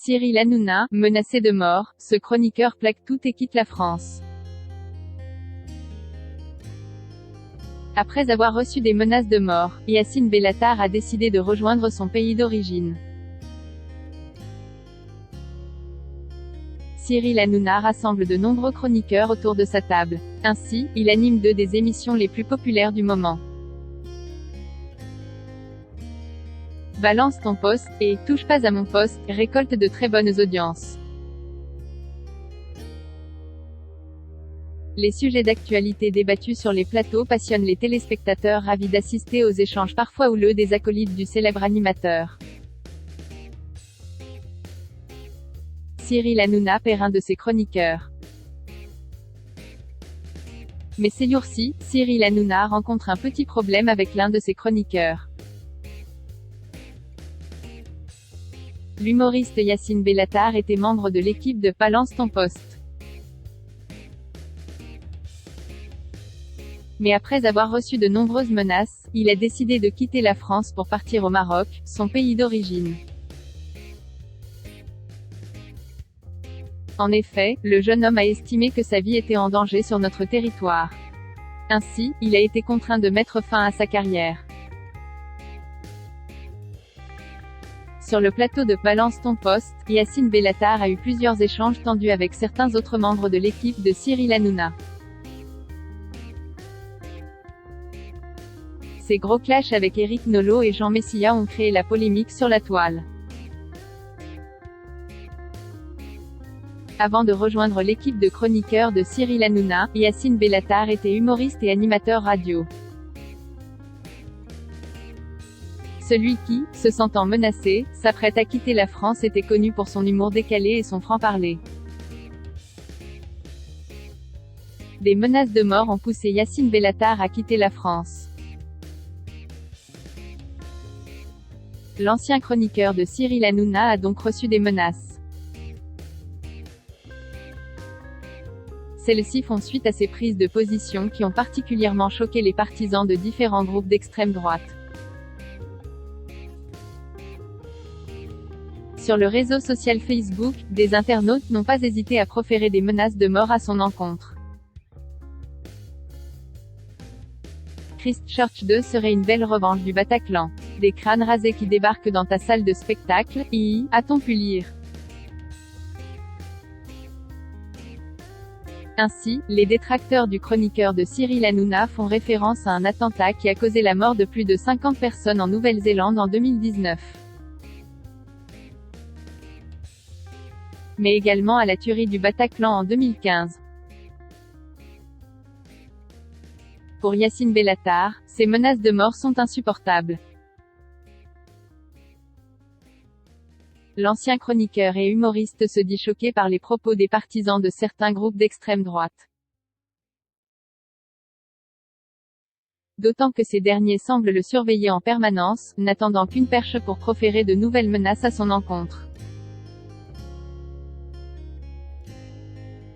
Cyril Hanouna, menacé de mort, ce chroniqueur plaque tout et quitte la France. Après avoir reçu des menaces de mort, Yacine Bellatar a décidé de rejoindre son pays d'origine. Cyril Hanouna rassemble de nombreux chroniqueurs autour de sa table. Ainsi, il anime deux des émissions les plus populaires du moment. Balance ton poste et Touche pas à mon poste récolte de très bonnes audiences. Les sujets d'actualité débattus sur les plateaux passionnent les téléspectateurs ravis d'assister aux échanges parfois houleux des acolytes du célèbre animateur. Cyril Hanouna perd un de ses chroniqueurs. Mais ces jours-ci, Cyril Hanouna rencontre un petit problème avec l'un de ses chroniqueurs. L'humoriste Yacine Bellatar était membre de l'équipe de Balance ton poste. Mais après avoir reçu de nombreuses menaces, il a décidé de quitter la France pour partir au Maroc, son pays d'origine. En effet, le jeune homme a estimé que sa vie était en danger sur notre territoire. Ainsi, il a été contraint de mettre fin à sa carrière. Sur le plateau de Balance ton poste, Yacine Bellatar a eu plusieurs échanges tendus avec certains autres membres de l'équipe de Cyril Hanouna. Ces gros clashs avec Éric Nolot et Jean Messia ont créé la polémique sur la toile. Avant de rejoindre l'équipe de chroniqueurs de Cyril Hanouna, Yacine Bellatar était humoriste et animateur radio. Celui qui, se sentant menacé, s'apprête à quitter la France était connu pour son humour décalé et son franc-parler. Des menaces de mort ont poussé Yacine Bellatar à quitter la France. L'ancien chroniqueur de Cyril Hanouna a donc reçu des menaces. Celles-ci font suite à ces prises de position qui ont particulièrement choqué les partisans de différents groupes d'extrême droite. Sur le réseau social Facebook, des internautes n'ont pas hésité à proférer des menaces de mort à son encontre. Christchurch 2 serait une belle revanche du Bataclan. Des crânes rasés qui débarquent dans ta salle de spectacle, a-t-on pu lire. Ainsi, les détracteurs du chroniqueur de Cyril Hanouna font référence à un attentat qui a causé la mort de plus de 50 personnes en Nouvelle-Zélande en 2019. Mais également à la tuerie du Bataclan en 2015. Pour Yacine Bellatar, ces menaces de mort sont insupportables. L'ancien chroniqueur et humoriste se dit choqué par les propos des partisans de certains groupes d'extrême droite. D'autant que ces derniers semblent le surveiller en permanence, n'attendant qu'une perche pour proférer de nouvelles menaces à son encontre.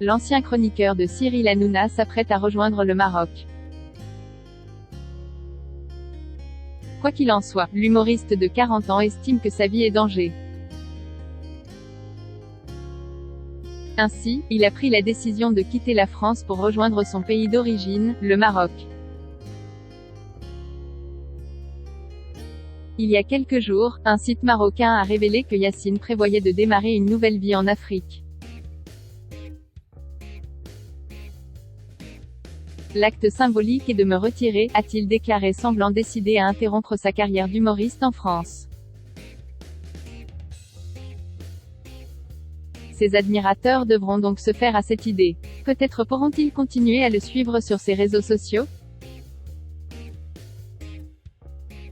L'ancien chroniqueur de Cyril Hanouna s'apprête à rejoindre le Maroc. Quoi qu'il en soit, l'humoriste de 40 ans estime que sa vie est en danger. Ainsi, il a pris la décision de quitter la France pour rejoindre son pays d'origine, le Maroc. Il y a quelques jours, un site marocain a révélé que Yacine prévoyait de démarrer une nouvelle vie en Afrique. L'acte symbolique est de me retirer, a-t-il déclaré, semblant décidé à interrompre sa carrière d'humoriste en France. Ses admirateurs devront donc se faire à cette idée. Peut-être pourront-ils continuer à le suivre sur ses réseaux sociaux?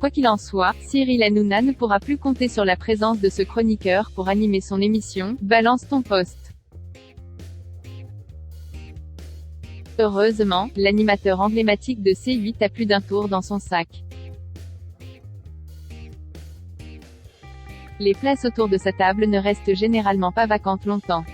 Quoi qu'il en soit, Cyril Hanouna ne pourra plus compter sur la présence de ce chroniqueur pour animer son émission « Balance ton poste ». Heureusement, l'animateur emblématique de C8 a plus d'un tour dans son sac. Les places autour de sa table ne restent généralement pas vacantes longtemps.